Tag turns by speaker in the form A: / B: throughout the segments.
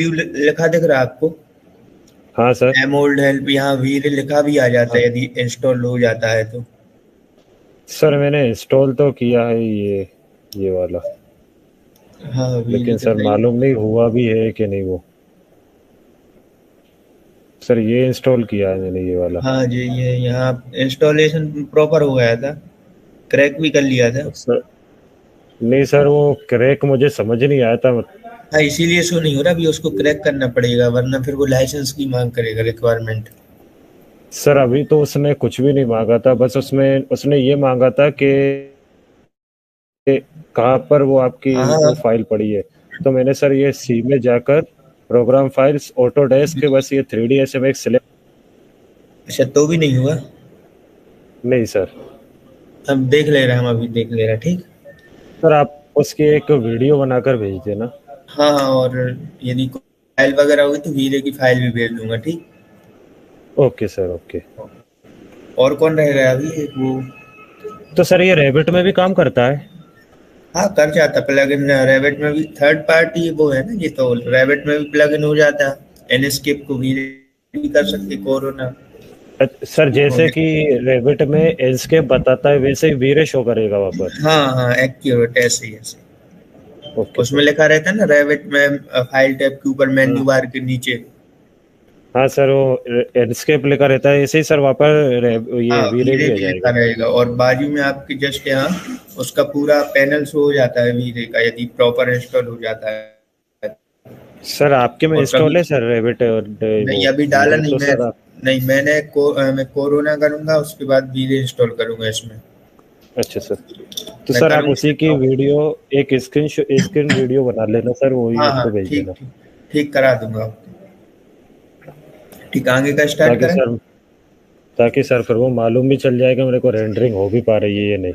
A: View लिखा दिख रहा है आपको?
B: हाँ सर।
A: एमोल्ड हेल्प, यहाँ वीर लिखा भी आ जाता
B: हाँ
A: है यदि इंस्टॉल हो जाता है तो।
B: सर, मैंने इंस्टॉल तो किया है ये वाला,
A: हाँ वीर
B: लेकिन सर
A: लिखा ही।
B: मालूम नहीं हुआ भी है कि नहीं वो। सर ये इंस्टॉल किया है मैंने ये वाला।
A: हाँ जी, ये यहाँ इंस्टॉलेशन प्रॉपर हो गया था, क्रैक भी कर लिया था।
B: सर नहीं सर, वो क्रैक मुझे समझ नहीं आया था।
A: हाँ इसीलिए शो नहीं हो रहा, अभी उसको क्रैक करना पड़ेगा वरना फिर वो लाइसेंस की मांग करेगा, रिक्वायरमेंट।
B: सर अभी तो उसने कुछ भी नहीं मांगा था, बस उसमें उसने ये मांगा था कि कहाँ पर वो आपकी
A: हाँ
B: वो
A: हाँ।
B: फाइल पड़ी है। तो मैंने सर ये सी में जाकर प्रोग्राम फाइल्स ऑटोडेस्क के बस ये 3D SMX सिलेक्ट।
A: अच्छा तो भी नहीं हुआ?
B: नहीं सर।
A: अब देख ले रहे हैं, हम अभी देख ले रहे हैं, ठीक।
B: सर आप उसकी एक वीडियो बनाकर भेज देना।
A: हाँ हाँ, और यदि कोई फाइल वगैरह होगी तो वीडियो की फाइल भी भेज दूंगा, ठीक।
B: Okay sir okay.
A: और कौन रहेगा अभी, एक वो।
B: तो सर ये रैबिट में भी काम करता है?
A: हाँ कर जाता प्लगइन, रैबिट में भी थर्ड पार्टी वो है ना, ये तो रैबिट में भी प्लगइन हो जाता है, एनएस्केप को भी कर सकते, कोरोना।
B: सर जैसे कि रैबिट में एस्केप बताता है वैसे ही वीरे शो करेगा वहाँ पर?
A: हाँ हाँ एक्यूरेट, ऐसे ही ऐसे।
B: ओके
A: उसमें
B: सर।
A: लिखा रहता है ना रैबिट में, फाइल टैब के ऊपर
B: हाँ
A: मेन्यू बार के नीचे।
B: हाँ सर, वो एस्केप लिखा रहता है ऐसे ही सर वहाँ पर ये
A: हाँ
B: वीरे
A: वीरे
B: भी आ
A: भी लिखा
B: जाएगा।
A: रहेगा, और बाजू में आपके जस्ट यहाँ उसका पूरा पैनल शो हो जाता है वीरे का, यदि प्रॉपर इंस्टॉल हो जाता है।
B: सर आपके में
A: और कभी
B: इंस्टॉल है सर रैबिट और वो
A: नहीं अभी डाला
B: वीरे
A: नहीं
B: तो
A: मैं।
B: सर आप।
A: नहीं मैं कोरोना करूंगा, उसके बाद वीरे इंस्टॉल करूंगा इसमें।
B: अच्छा सर। तो
A: मैं
B: सर आप
A: करूंगा
B: उसी की वीडियो एक स्क्रीन वीडियो बना लेना सर, वही
A: हाँ
B: मेरे
A: हाँ
B: को भेज
A: ठीक
B: देना।
A: ठीक। ठीक करा दूंगा। ठीक, आगे का स्टार्ट
B: ताकि
A: करें।
B: सर ताकि सर फिर वो मालूम भी चल जाएगा मेरे को रेंडरिंग हो भी पा रही है या नहीं।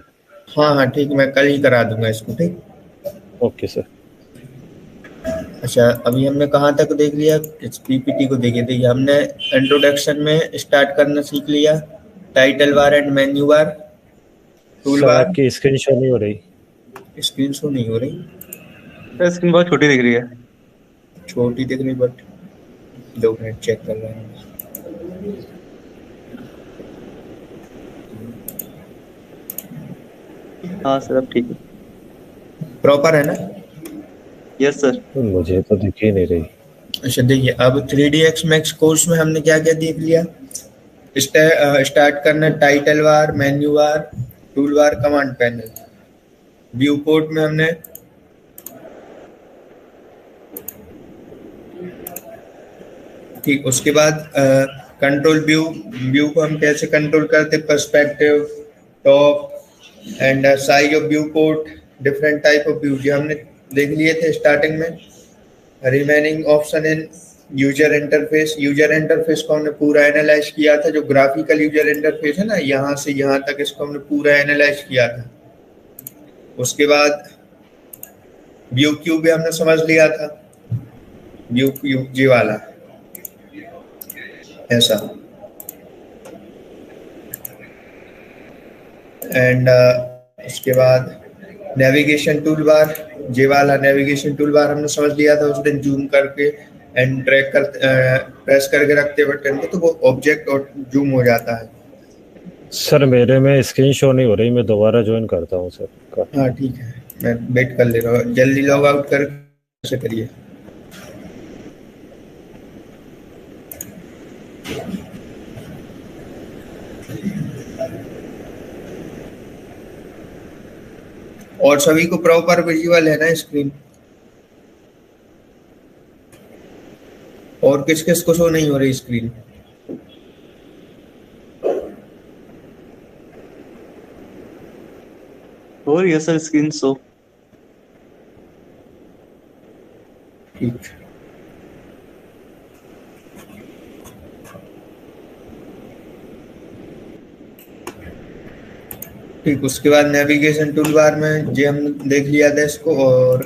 A: हाँ हाँ ठीक, मैं कल ही करा दूंगा इसको, ठीक।
B: Okay sir.
A: अच्छा अभी हमने कहाँ तक देख लिया, इस पीपीटी को देखे थे, हमने इंट्रोडक्शन में स्टार्ट करना सीख लिया, title bar and menu bar, tool
B: सर
A: बार।
B: आपकी स्क्रीन शो नहीं हो रही।
A: स्क्रीन शो नहीं हो रही?
C: सर स्क्रीन बहुत छोटी दिख रही है।
A: छोटी दिख रही, बट 2 मिनट चेक कर रहे हैं।
C: हाँ सर अब ठीक है।
A: प्रॉपर है ना?
C: Yes sir.
B: मुझे तो दिख ही नहीं रही।
A: अच्छा देखिए, अब 3ds मैक्स कोर्स में हमने क्या क्या देख लिया। स्टार्ट करना title bar, menu bar, tool bar, command panel. View port में हमने ठीक, उसके बाद कंट्रोल व्यू। व्यू को हम कैसे कंट्रोल करते, perspective, top and size of view port, different type of view, जो हमने देख लिए थे स्टार्टिंग में। Remaining option in user interface. User interface को हमने पूरा एनालाइज किया था, जो ग्राफिकल यूजर इंटरफेस है ना, यहाँ से यहाँ तक इसको हमने पूरा एनालाइज किया था। उसके बाद व्यू क्यूब भी हमने समझ लिया था, व्यू क्यूब जी वाला ऐसा। एंड उसके बाद नेविगेशन टूल बार, जे वाला नेविगेशन टूल बार हमने समझ लिया था उस दिन, जूम करके एंड ट्रैक कर प्रेस करके रखते बटन को तो वो ऑब्जेक्ट और जूम हो जाता है।
B: सर मेरे में स्क्रीन शो नहीं हो रही, मैं दोबारा ज्वाइन करता हूँ सर।
A: हाँ ठीक है, मैं वेट कर ले रहा हूँ, जल्दी लॉग आउट कर से करिए। और सभी को प्रॉपर विजुअल है ना स्क्रीन? और किस किस को शो नहीं हो रही स्क्रीन?
C: हो रही है सर स्क्रीन शो।
A: ठीक। ठीक, उसके बाद नेविगेशन टूल बार में जो हम देख लिया था इसको, और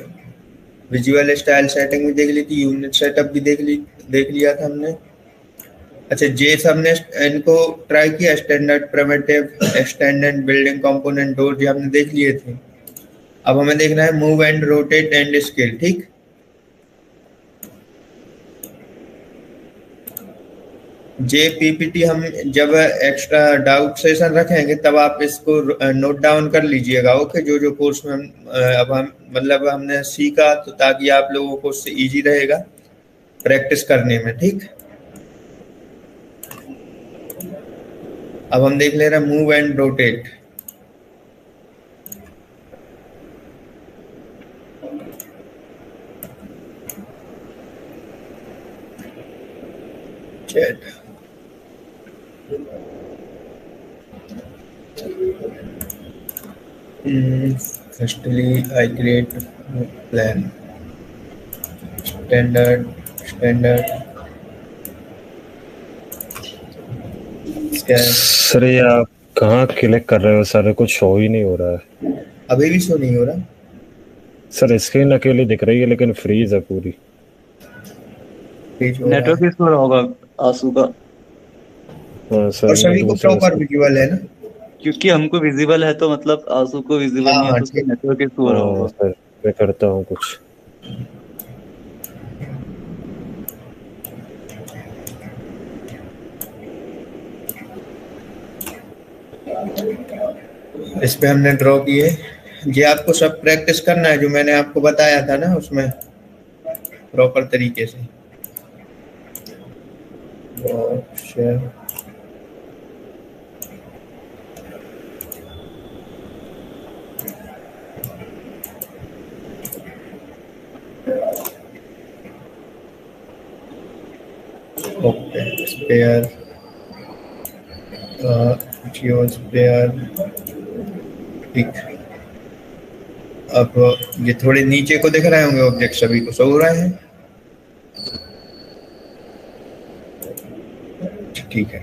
A: विजुअल स्टाइल सेटिंग भी देख ली थी, यूनिट सेटअप भी देख लिया था हमने। अच्छा जे हमने इनको ट्राई किया, standard, primitive, extended, building component, door, जो हमने देख लिए थे। अब हमें देखना है move and rotate and scale, ठीक। जे पीपीटी हम जब एक्स्ट्रा डाउट सेशन रखेंगे तब आप इसको नोट डाउन कर लीजिएगा। ओके, जो जो कोर्स में अब हम मतलब हमने सीखा, तो ताकि आप लोगों को उससे इजी रहेगा प्रैक्टिस करने में। ठीक, अब हम देख ले रहे हैं move and rotate. Chat firstly I create plan standard
B: sir ये आप कहाँ क्लिक कर रहे हो सर? कुछ शो ही नहीं हो रहा है।
A: अभी भी शो नहीं हो रहा
B: सर, स्क्रीन अकेली दिख रही है लेकिन फ्रीज है पूरी।
C: नेटवर्क इशू होगा आंसू का।
B: हाँ सर,
A: और सभी को प्रॉपर विजुअल है ना?
C: क्योंकि हमको विजिबल है तो मतलब आंसू को विजिबल नहीं है, तो उसका नेटवर्क इशू हो रहा होगा।
B: सर मैं करता हूँ कुछ।
A: इस पे हमने ड्रॉ किए। ये आपको सब प्रैक्टिस करना है जो मैंने आपको बताया था ना, उसमें प्रॉपर तरीके से। ओके, स्पेयर जियो स्पेयर। ठीक, अब ये थोड़े नीचे को दिख रहे होंगे ऑब्जेक्ट, सभी को सो रहे हैं। ठीक है,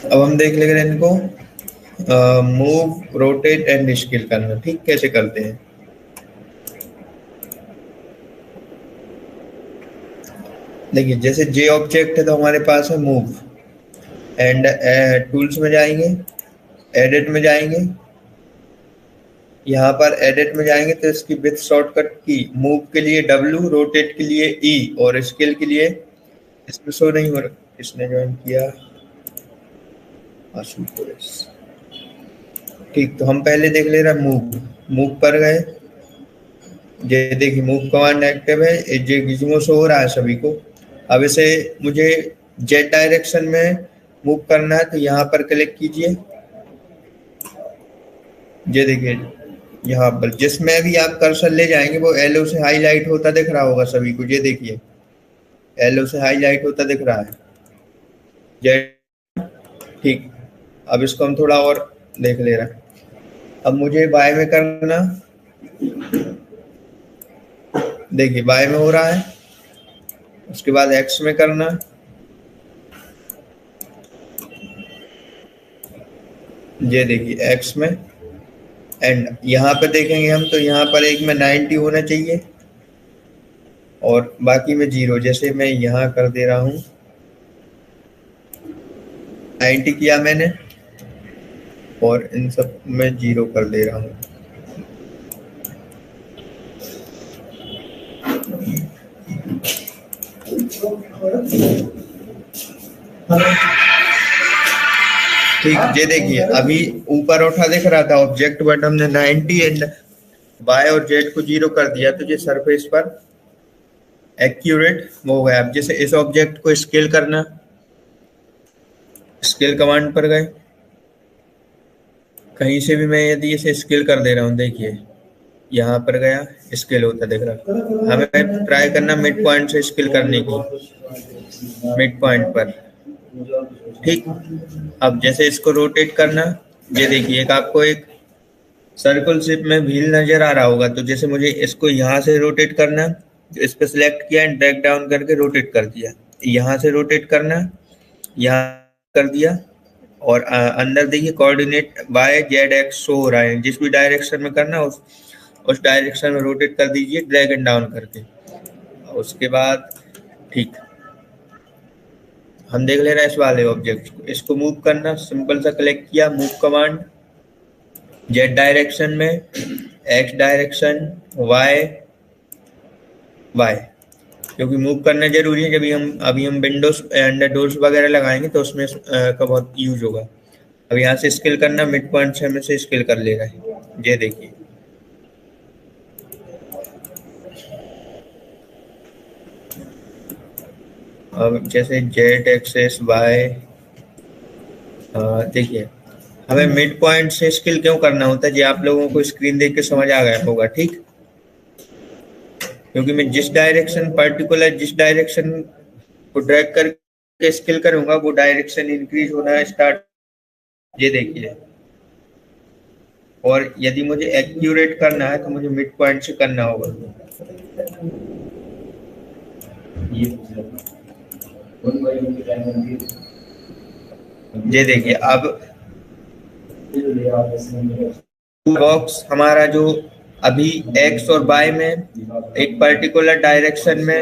A: अब हम देख लेंगे इनको मूव रोटेट एंड स्केल करना। ठीक, कैसे करते हैं? देखिए, जैसे जे ऑब्जेक्ट है तो हमारे पास है मूव, एंड टूल्स में जाएंगे, एडिट में जाएंगे। यहाँ पर एडिट में जाएंगे तो इसकी विथ शॉर्टकट की मूव के लिए W, रोटेट के लिए E और स्केल के लिए, इसमें शो नहीं हो रहा, इसने ज्वाइन किया आशुतोष। ठीक, तो हम पहले देख ले रहे मूव पर गए। ये देखिए मूव कमांड एक्टिव है, ये गिज्मो शो हो रहा है सभी को। अब इसे मुझे जेड डायरेक्शन में मूव करना है तो यहाँ पर क्लिक कीजिए। ये देखिए यहाँ पर जिसमें भी आप कर्सर ले जाएंगे वो एलो से हाईलाइट होता दिख रहा होगा सभी को। ये देखिए एलो से हाईलाइट होता दिख रहा है जेड। ठीक, अब इसको हम थोड़ा और देख ले रहे हैं। अब मुझे बाय में करना, देखिए बाय में हो रहा है। उसके बाद एक्स में करना, ये देखिए एक्स में, एंड यहाँ पर देखेंगे हम तो यहाँ पर एक में 90 होना चाहिए और बाकी में 0। जैसे मैं यहाँ कर दे रहा हूँ, 90 किया मैंने और इन सब में 0 कर दे रहा हूँ। ठीक, ये देखिए अभी ऊपर उठा दिख रहा था ऑब्जेक्ट, बट हमने 90 एंड बाय और जेड को 0 कर दिया तो ये सरफेस पर एक्यूरेट हो गया। अब जैसे इस ऑब्जेक्ट को स्केल करना, स्केल कमांड पर गए, कहीं से भी मैं यदि इसे स्केल कर दे रहा हूँ, देखिए यहाँ पर गया स्केल होता दिख रहा। हमें ट्राई करना मिड पॉइंट से स्केल करने की, मिड पॉइंट पर। ठीक, अब जैसे इसको रोटेट करना, ये देखिए एक आपको एक सर्कल शेप में व्हील नजर आ रहा होगा। तो जैसे मुझे इसको यहाँ से रोटेट करना, इस पे सिलेक्ट किया एंड ड्रैग डाउन करके रोटेट कर दिया। यहाँ से रोटेट करना, यहाँ कर दिया और अंदर देखिए coordinate by Z X show हो रहा है। जिस भी डायरेक्शन में करना उस डायरेक्शन में रोटेट कर दीजिए ड्रैग एंड डाउन करके। उसके बाद ठीक, हम देख ले रहे हैं इस वाले ऑब्जेक्ट को, इसको मूव करना, सिंपल सा क्लिक किया, मूव कमांड, जेड डायरेक्शन में, एक्स डायरेक्शन, वाई, क्योंकि मूव करना जरूरी है। जब अभी हम विंडोज एंड डोर्स वगैरह लगाएंगे तो उसमें का बहुत यूज होगा। अब यहाँ से स्केल करना, मिड पॉइंट से हमें से स्केल कर ले रहा है, ये देखिए। अब जैसे जेड एक्सेस वाई, देखिए हमें मिड पॉइंट से स्केल क्यों करना होता है, ये आप लोगों को स्क्रीन देख के समझ आ गया होगा, ठीक। क्योंकि मैं जिस डायरेक्शन को ड्रैग करके स्केल करूंगा वो डायरेक्शन इंक्रीज होना स्टार्ट, ये देखिए। और यदि मुझे एक्यूरेट करना है तो मुझे मिड पॉइंट से करना होगा। ये देखिए अब बॉक्स हमारा जो अभी एक्स और वाई में एक पर्टिकुलर डायरेक्शन में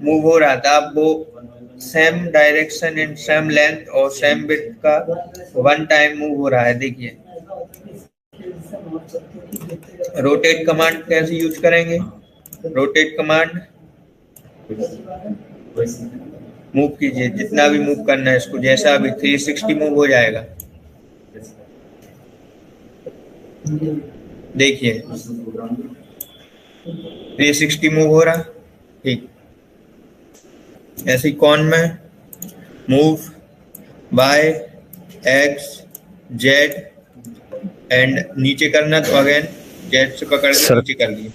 A: मूव हो रहा था, अब वो same direction and same length और सेम विड्थ का वन टाइम मूव हो रहा है। देखिए रोटेट कमांड कैसे यूज करेंगे, रोटेट कमांड मूव कीजिए, जितना भी मूव करना है इसको, जैसा अभी 360 मूव हो जाएगा। देखिए 360 मूव हो रहा, ठीक। ऐसे ही कॉन में move by x Z and नीचे करना तो अगेन जेड से पकड़ के नीचे कर दिए।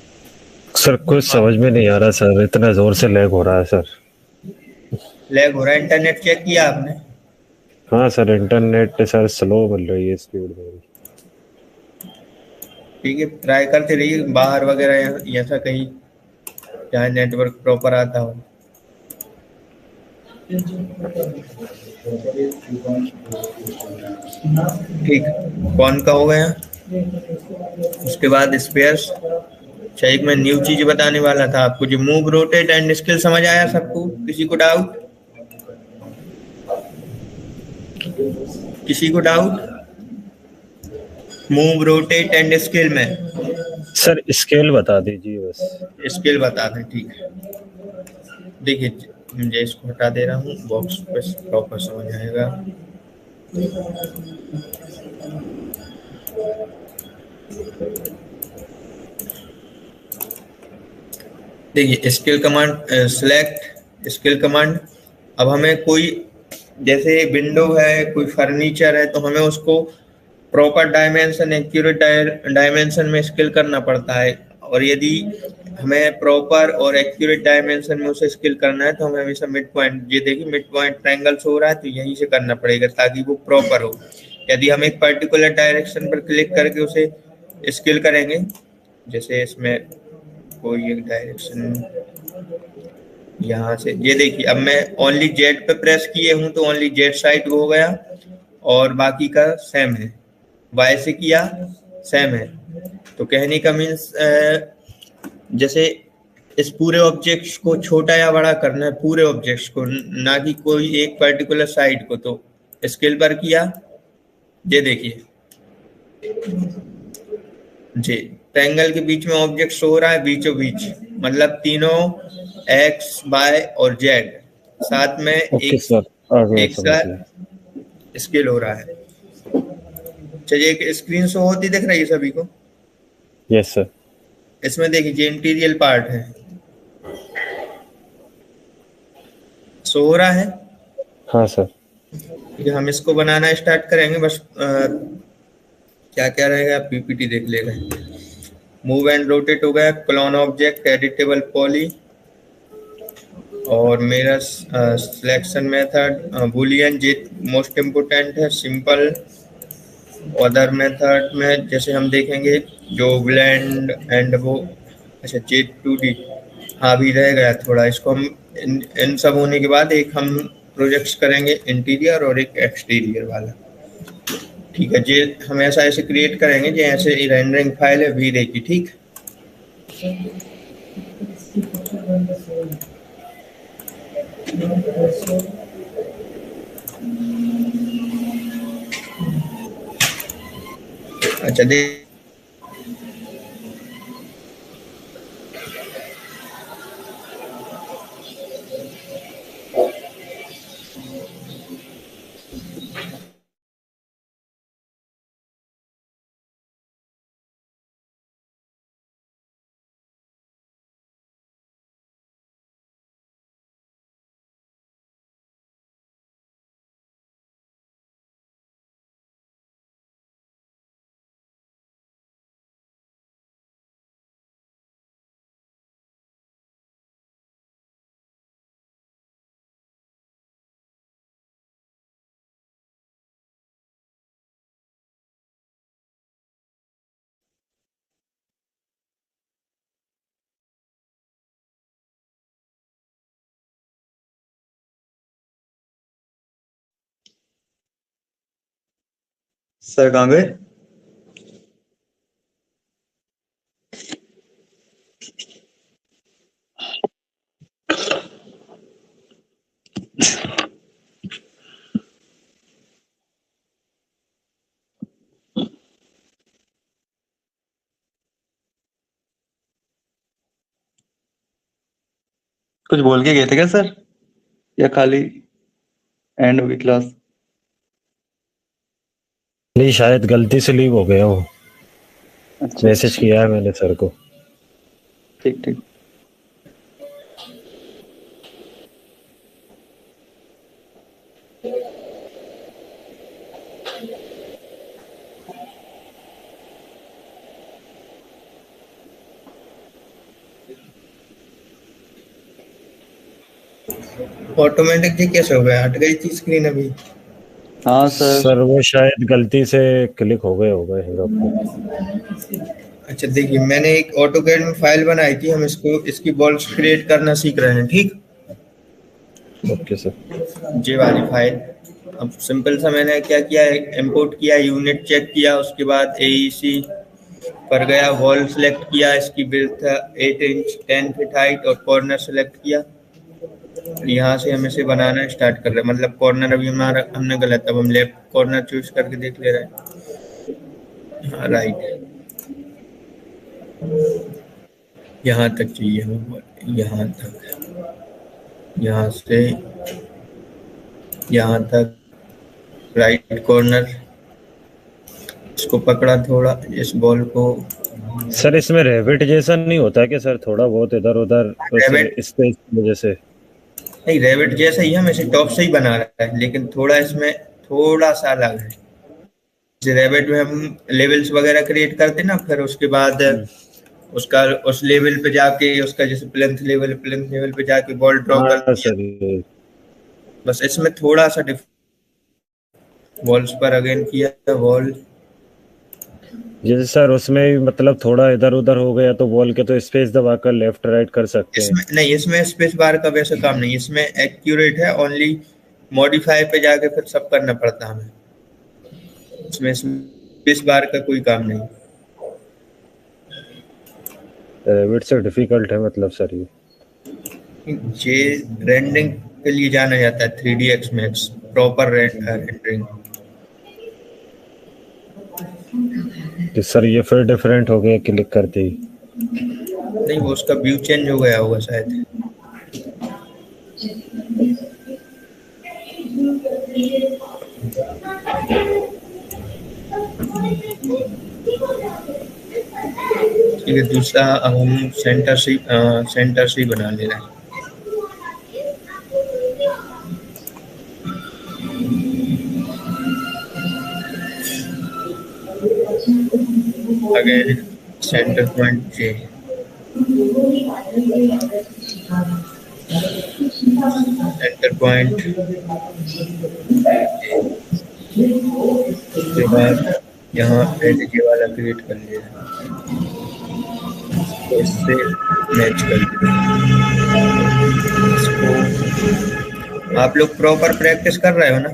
B: सर कुछ समझ में नहीं आ रहा सर, इतना जोर से लैग हो रहा है सर।
A: लैग हो रहा है, इंटरनेट चेक किया आपने?
B: हाँ सर, इंटरनेट सर स्लो मिल रही है स्पीड में।
A: ठीक है, ट्राई करते रहिए बाहर वगैरह ऐसा कहीं जहाँ नेटवर्क प्रॉपर आता हो। ठीक, कौन का हो गया। उसके बाद स्पेयर्स। अच्छा, एक मैं न्यू चीज बताने वाला था आपको, जो मूव रोटेट एंड स्केल समझ आया सबको? किसी को डाउट? किसी को doubt move rotate and scale में?
B: सर स्केल बता दीजिए बस।
A: स्केल बता दें, ठीक है। देखिए मुझे इसको हटा दे रहा हूँ, बॉक्स पे प्रॉपर समझ आएगा। देखिए scale command, select scale command. अब हमें कोई जैसे विंडो है, कोई फर्नीचर है, तो हमें उसको प्रॉपर डायमेंशन, एक्यूरेट डायमेंशन में स्केल करना पड़ता है। और यदि हमें प्रॉपर और एक्यूरेट डायमेंशन में उसे स्केल करना है तो हमें हमेशा मिड पॉइंट, ये देखिए मिड पॉइंट ट्रायंगल हो रहा है तो यहीं से करना पड़ेगा ताकि वो प्रॉपर हो। यदि हम एक पर्टिकुलर डायरेक्शन पर क्लिक करके उसे स्केल करेंगे, जैसे इसमें कोई एक डायरेक्शन यहाँ से, ये देखिए अब मैं ओनली जेड पे प्रेस किए हूँ तो ओनली जेड साइड हो गया और बाकी का सेम है। वाई से किया सेम है। तो कहने का मीन्स जैसे इस पूरे ऑब्जेक्ट को छोटा या बड़ा करना है, पूरे ऑब्जेक्ट को, ना कि कोई एक पर्टिकुलर साइड को। तो स्केल पर किया, ये देखिए जी ट्रायंगल के बीच में ऑब्जेक्ट हो रहा है, बीचों बीच, मतलब तीनों एक्स वाई और जेड साथ में एक साथ स्केल हो रहा है। चलिए एक स्क्रीन शो होती दिख रही है सभी को?
B: Yes sir.
A: इसमें देखिए इंटीरियर पार्ट है, शो हो रहा है?
B: हाँ सर।
A: ठीक है, हम इसको बनाना स्टार्ट करेंगे। बस क्या क्या रहेगा पीपीटी देख लेगा। मूव एंड रोटेट हो गया, क्लोन ऑब्जेक्ट, एडिटेबल पॉली, और मेरा सिलेक्शन मेथड बूलियन, जे मोस्ट इम्पोर्टेंट है, सिंपल। अदर मेथड में जैसे हम देखेंगे जो ब्लेंड एंड वो, अच्छा J2D, हाँ भी रह गया थोड़ा। इसको हम इन सब होने के बाद एक हम प्रोजेक्ट्स करेंगे, इंटीरियर और एक एक्सटीरियर वाला। ठीक है, जे हम ऐसा ऐसे क्रिएट करेंगे जैसे रेंडरिंग फाइल है वीरे की, ठीक। अच्छा देख,
C: सर कहाँ गए? कुछ बोल के गए थे क्या सर, या खाली एंड होगी क्लास?
B: नहीं, शायद गलती से लीव हो गया हूँ।
C: अच्छा,
B: मैसेज किया है मैंने सर को।
C: ठीक ठीक।
A: ऑटोमेटिक जी कैसे हो गया? हट गई थी स्क्रीन अभी।
C: हाँ सर।
B: सर वो शायद गलती से क्लिक हो गए होगा।
A: अच्छा देखिए, मैंने एक ऑटोकैड में फाइल बनाई थी, हम इसकी बॉल्स क्रिएट करना सीख रहे हैं, ठीक?
B: Okay sir.
A: ये वाली फाइल। अब सिंपल सा मैंने क्या किया, इंपोर्ट किया, यूनिट चेक किया, उसके बाद एईसी पर गया, वॉल सेलेक्ट किया, इसकी विड्थ 8 इंच 10 फीट हाइट और कॉर्नर सेलेक्ट किया। यहाँ से हम इसे बनाना स्टार्ट कर रहे हैं, मतलब कॉर्नर अभी हमारा हमने गलत, अब हम लेफ्ट कॉर्नर चूज करके देख ले रहे हैं। हाँ राइट, यहाँ तक चाहिए हमें, यहाँ तक, यहाँ से यहाँ तक राइट कॉर्नर। इसको पकड़ा थोड़ा, इस बॉल को।
B: सर इसमें रेविट जैसा नहीं होता क्या सर, थोड़ा बहुत इधर उधर
A: रेविट
B: स्पेस की वजह से?
A: नहीं, रेविट जैसा ही हम इसे टॉप से ही बना रहे हैं, लेकिन थोड़ा इसमें थोड़ा सा अलग है। जैसे रेविट में हम लेवल्स वगैरह क्रिएट करते ना, फिर उसके बाद उसका उस लेवल पे जाके उसका जैसे प्लेंथ लेवल पे जाके बॉल ड्रॉ
B: हाँ
A: करते
B: सर।
A: हैं। बस इसमें थोड़ा सा वॉल्स पर अगेन किया, वॉल।
B: जैसे सर उसमें मतलब थोड़ा इधर उधर हो गया तो वॉल के तो स्पेस दबाकर लेफ्ट राइट कर सकते हैं।
A: इसमें नहीं, इसमें स्पेस बार का वैसा काम नहीं, इसमें एक्यूरेट है, ओनली मॉडिफाई पे जाके फिर सब करना पड़ता है हमें। इसमें स्पेस बार का कोई काम नहीं।
B: रेविट से डिफिकल्ट है मतलब सर
A: ये रेंडरिंग के लिए जाना जाता है 3ds मैक्स, प्रॉपर रेंडरिंग।
B: तो सर ये फिर डिफरेंट हो गया क्लिक करते ही?
A: नहीं, वो उसका व्यू चेंज हो गया होगा शायद। ठीक है, दूसरा अब हम सेंटर से बना ले रहे हैं। अगेन सेंटर पॉइंट जे, सेंटर पॉइंट उसके बाद यहाँ एज वाला क्रिएट कर लिया, तो इससे मैच कर लिया इसको। आप लोग प्रॉपर प्रैक्टिस कर रहे हो ना?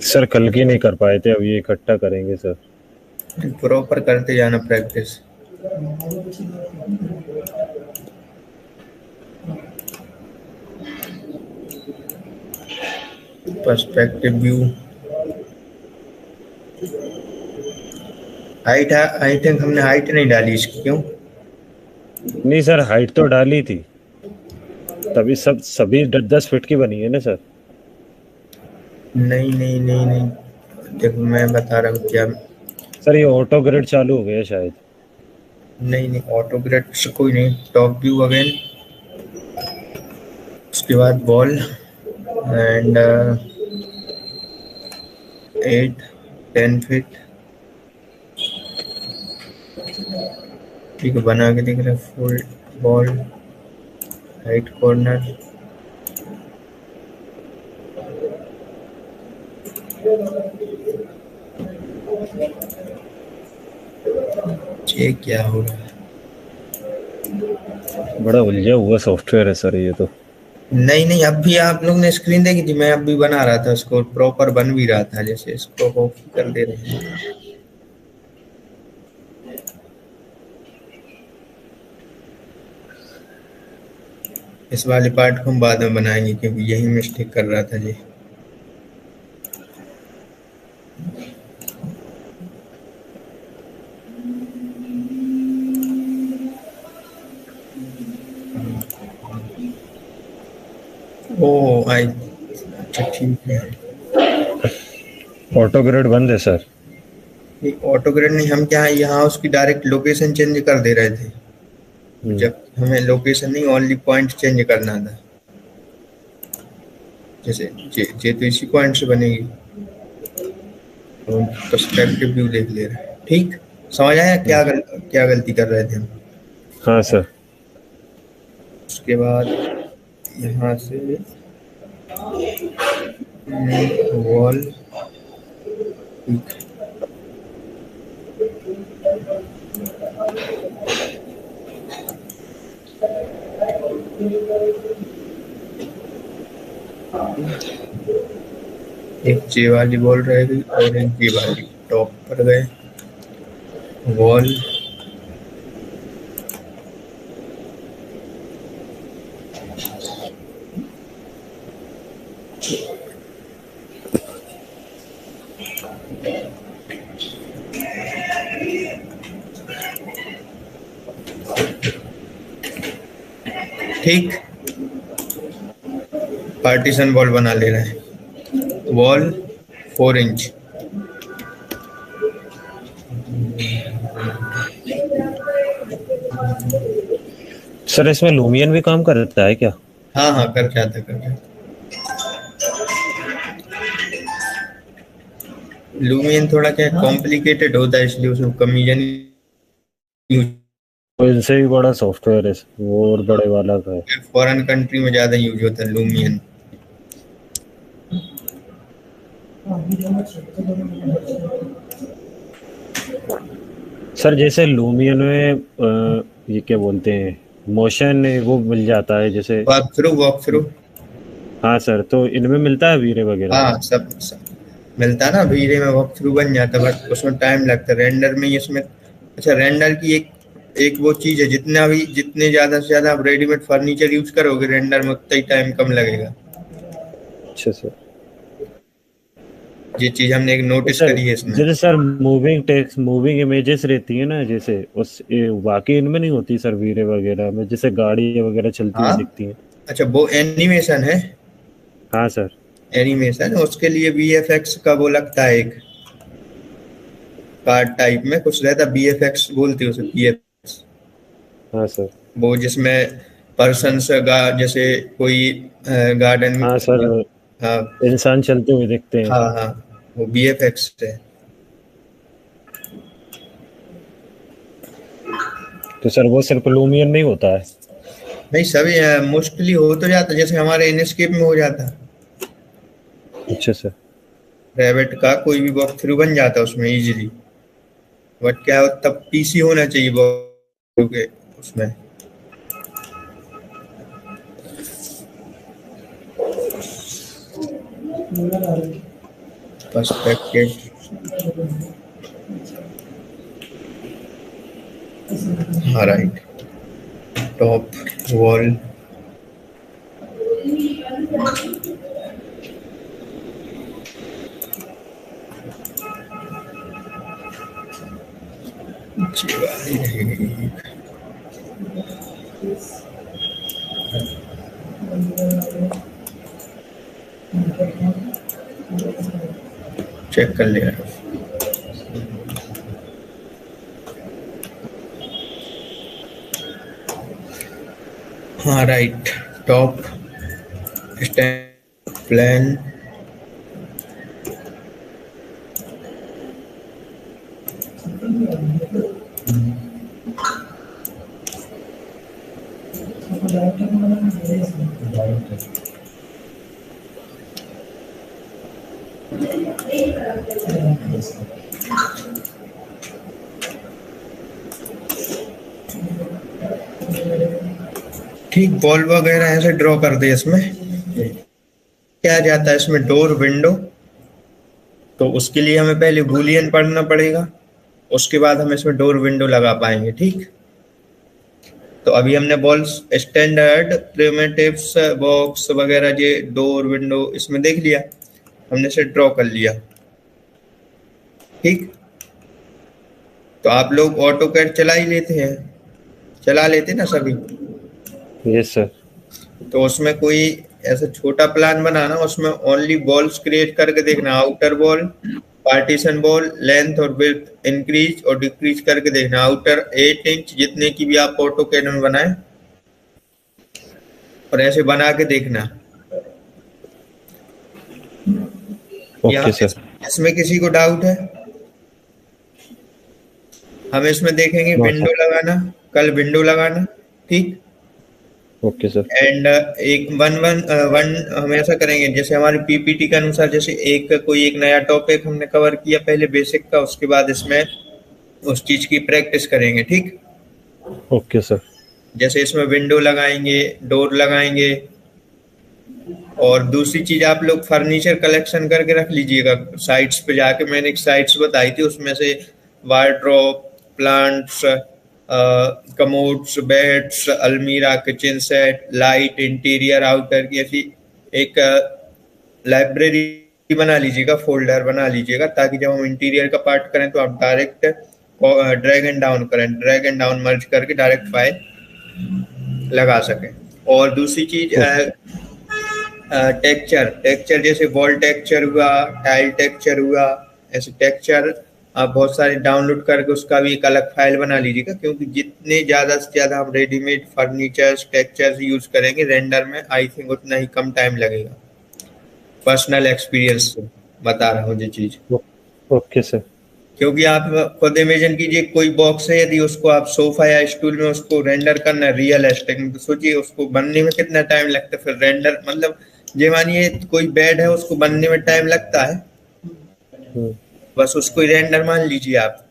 B: सर कल की नहीं कर पाए थे, अब ये इकट्ठा करेंगे सर।
A: प्रॉपर करते जाना प्रैक्टिस। पर्सपेक्टिव व्यू, हाइट है, आई थिंक हमने हाइट नहीं डाली इसकी, क्यों?
B: नहीं सर हाइट तो डाली थी, तभी सभी 10 फीट की बनी है ना सर?
A: नहीं नहीं नहीं नहीं, देखो मैं बता रहा हूँ क्या।
B: सर ये ऑटो ग्रिड चालू हो गया शायद।
A: नहीं नहीं, ऑटो ग्रिड से कोई नहीं, टॉप व्यू अगेन, उसके बाद बॉल एंड 8-10 फीट। ठीक है, बना के देख रहे, फुल बॉल, राइट कॉर्नर, ये क्या हो रहा है?
B: बड़ा उलझा हुआ सॉफ्टवेयर है सर ये तो।
A: नहीं नहीं, अब भी आप लोग ने स्क्रीन देखी थी, मैं अब भी बना रहा था उसको, प्रॉपर बन भी रहा था। जैसे इसको ऑफ कर दे रहे हैं। इस वाले पार्ट को हम बाद में बनाएंगे क्योंकि यही मिस्टेक कर रहा था जी। ओ आई, अच्छा ठीक है।
B: ऑटो ग्रिड बंद है सर।
A: नहीं ऑटो ग्रेड नहीं, हम क्या है यहाँ उसकी डायरेक्ट लोकेशन चेंज कर दे रहे थे, जब हमें लोकेशन नहीं ओनली पॉइंट चेंज करना था। जैसे ये तो इसी पॉइंट से बनेगी, तो पर्सपेक्टिव व्यू देख ले रहे हैं। ठीक समझ आया क्या गलती कर रहे थे हम।
B: हाँ सर।
A: उसके बाद यहाँ से वॉल, एक जे वाली वॉल रहेगी और एक जे वाली टॉप पर गए वॉल। ठीक, पार्टीशन वॉल बना ले रहे हैं। वॉल 4 इंच,
B: सर इसमें लूमियन भी काम करता है क्या?
A: हाँ हाँ कर जाता कर जाता। लूमियन थोड़ा क्या कॉम्प्लिकेटेड होता है, इसलिए उसको कमीजन
B: तो इनसे भी बड़ा सॉफ्टवेयर है वो, और बड़े वाला का है।
A: फॉरेन कंट्री में ज्यादा यूज होता है लूमियन।
B: सर जैसे लूमियन में ये क्या बोलते हैं, मोशन वो मिल जाता है जैसे।
A: Walk through.
B: हाँ सर, तो इनमें मिलता है वीरे वगैरह?
A: हाँ सब मिलता है ना, वीरे में वॉक थ्रू बन जाता है, बट उसमें टाइम लगता है। रेंडर में इसमें अच्छा, रेंडर की एक वो चीज है, जितने ज्यादा से ज्यादा आप रेडीमेड फर्नीचर यूज करोगे रेंडर में उतना ही टाइम कम लगेगा।
B: अच्छा सर,
A: ये चीज हमने एक नोटिस करी है इसमें।
B: जैसे sir moving text, moving images रहती है ना, जैसे उस वाकई इनमें नहीं होती सर वीरे वगैरह में, जैसे गाड़ी वगैरह चलती हुई दिखती है।
A: अच्छा वो एनिमेशन है।
B: हाँ सर,
A: एनिमेशन उसके लिए VFX का वो लगता है, एक कार्ड टाइप में कुछ रहता है, VFX बोलते हैं उसे, VFX।
B: हाँ सर,
A: वो जिसमें पर्सन जैसे कोई गार्डन।
B: हाँ सर,
A: हाँ
B: इंसान चलते हुए दिखते हैं।
A: हाँ हाँ, वो VFX है।
B: तो सर वो सिर्फ लूमियन में ही होता है?
A: नहीं सभी मोस्टली हो तो जाता, जैसे हमारे इनस्केप में हो जाता।
B: अच्छा सर।
A: रेविट का कोई भी वॉक थ्रू बन जाता उसमें इजीली, बट क्या हो तब PC होना चाहिए वॉक के उसमें। पर्सपेक्टिव, हाँ राइट, टॉप वॉल, चेक कर ले रहा हूँ। हाँ राइट, टॉप स्टैंड प्लान, ठीक, बॉल वगैरह ऐसे ड्रॉ कर दे। इसमें क्या जाता है, इसमें डोर विंडो, तो उसके लिए हमें पहले बूलियन पढ़ना पड़ेगा, उसके बाद हम इसमें डोर विंडो लगा पाएंगे। ठीक, तो अभी हमने बॉल्स स्टैंडर्ड प्रिमिटिव्स बॉक्स वगैरह ये डोर विंडो इसमें देख लिया, हमने इसे ड्रॉ कर लिया। ठीक, तो आप लोग ऑटो कैड चला ही लेते हैं, चला लेते ना सभी?
B: Yes sir.
A: तो उसमें कोई ऐसा छोटा प्लान बनाना, उसमें ओनली बॉल्स क्रिएट करके देखना, outer ball, partition ball, length और विड्थ इंक्रीज और डिक्रीज करके देखना। आउटर 8 इंच जितने की भी आप ऑटो कैड में बनाए, और ऐसे बना के देखना।
B: Okay sir.
A: इसमें किसी को डाउट है? हम इसमें देखेंगे विंडो लगाना, कल विंडो लगाना। ठीक,
B: ओके सर।
A: एंड एक वन हम ऐसा करेंगे जैसे हमारी पीपीटी के अनुसार, जैसे कोई एक नया टॉपिक हमने कवर किया पहले बेसिक का, उसके बाद इसमें उस चीज की प्रैक्टिस करेंगे। ठीक,
B: ओके सर।
A: जैसे इसमें विंडो लगाएंगे, डोर लगाएंगे, और दूसरी चीज आप लोग फर्नीचर कलेक्शन करके रख लीजिएगा साइट्स पे जाके। मैंने एक साइट्स बताई थी, उसमें से वार्डरोब, प्लांट्स, कमोड्स, बेड्स, अलमीरा, kitchen set, light, interior, outer की ऐसी एक लाइब्रेरी बना लीजिएगा, फोल्डर बना लीजिएगा, ताकि जब हम इंटीरियर का पार्ट करें तो आप डायरेक्ट ड्रैग एंड डाउन करें, ड्रैग एंड डाउन मर्ज करके डायरेक्ट फाइल लगा सकें। और दूसरी चीज टेक्सचर जैसे वॉल टेक्सचर हुआ, टाइल टेक्सचर हुआ, ऐसे टेक्सचर आप बहुत सारे डाउनलोड करके उसका भी एक अलग फाइल बना लीजिएगा, क्योंकि जितने ज़्यादा से ज़्यादा हम रेडीमेड फर्नीचर्स टेक्सचर्स यूज करेंगे रेंडर में, आई थिंक उतना ही कम टाइम लगेगा। पर्सनल एक्सपीरियंस से बता रहा हूँ ये चीज़।
B: Okay sir.
A: क्योंकि आप खुद इमेजिन कीजिए, कोई बॉक्स है, यदि उसको आप सोफा या स्टूल में उसको रेंडर करना है रियलिस्टिक में, तो सोचिए उसको बनने में कितना टाइम लगता है। फिर रेंडर मतलब ये मानिए कोई बेड है, उसको बनने में टाइम लगता है, बस उसको रेंडर मान लीजिए आप।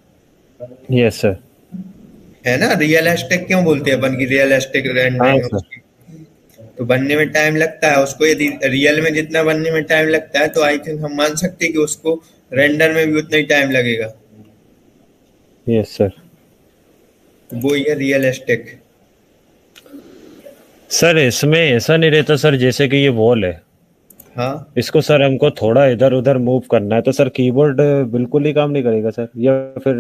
B: Yes sir.
A: है ना, रियलिस्टिक क्यों बोलते हैं अपन की, रियलिस्टिक रेंडरिंग उसकी, तो बनने में टाइम लगता है उसको। यदि रियल में जितना बनने में टाइम लगता है, तो आई थिंक हम मान सकते हैं कि उसको रेंडर में भी उतना ही टाइम लगेगा।
B: Yes sir.
A: वो ही है रियलिस्टिक।
B: सर इसमें ऐसा नहीं रहता सर, जैसे कि ये वॉल है,
A: हाँ,
B: इसको सर हमको थोड़ा इधर उधर मूव करना है, तो सर कीबोर्ड बिल्कुल ही काम नहीं करेगा सर, या फिर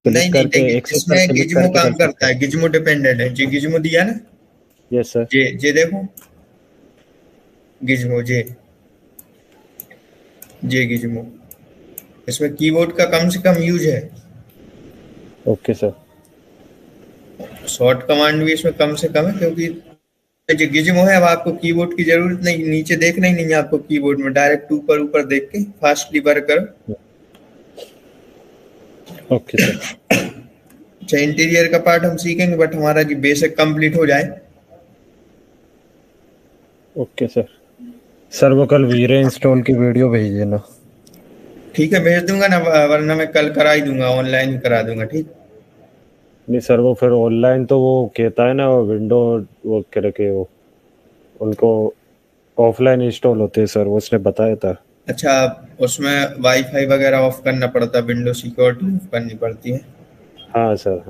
A: नहीं
B: करके
A: नहीं,
B: एक्सेस
A: इसमें
B: करके
A: गिज्मो काम करता है, गिज्मो डिपेंडेंट है जी। गिज्मो दिया ना?
B: Yes sir.
A: जे देखो गिज्मो, जे गिज्मो, इसमें कीबोर्ड का कम से कम यूज है।
B: Okay sir.
A: शॉर्ट कमांड भी इसमें कम से कम है, क्योंकि जो गिज्मो है, अब आपको कीबोर्ड की जरूरत नहीं, नीचे देखना ही नहीं है आपको कीबोर्ड में, डायरेक्ट ऊपर ऊपर देख के फास्टली वर्क करो।
B: Okay sir.
A: अच्छा, इंटीरियर का पार्ट हम सीखेंगे, बट हमारा जो बेसिक कंप्लीट हो जाए।
B: Okay sir. सर वो कल वीरे इंस्टॉल की वीडियो भेज देना।
A: ठीक है, भेज दूंगा ना, वरना मैं कल करा ही दूंगा, ऑनलाइन ही करा दूंगा। ठीक,
B: नहीं सर, वो फिर ऑनलाइन तो वो कहता है ना, वो विंडो वो करके वो उनको ऑफलाइन इंस्टॉल होते हैं सर, वो उसने बताया था।
A: अच्छा, उसमें वाईफाई वगैरह ऑफ करना पड़ता है, विंडो सिक्योरिटी ऑफ करनी पड़ती है।
B: हाँ सर, हाँ।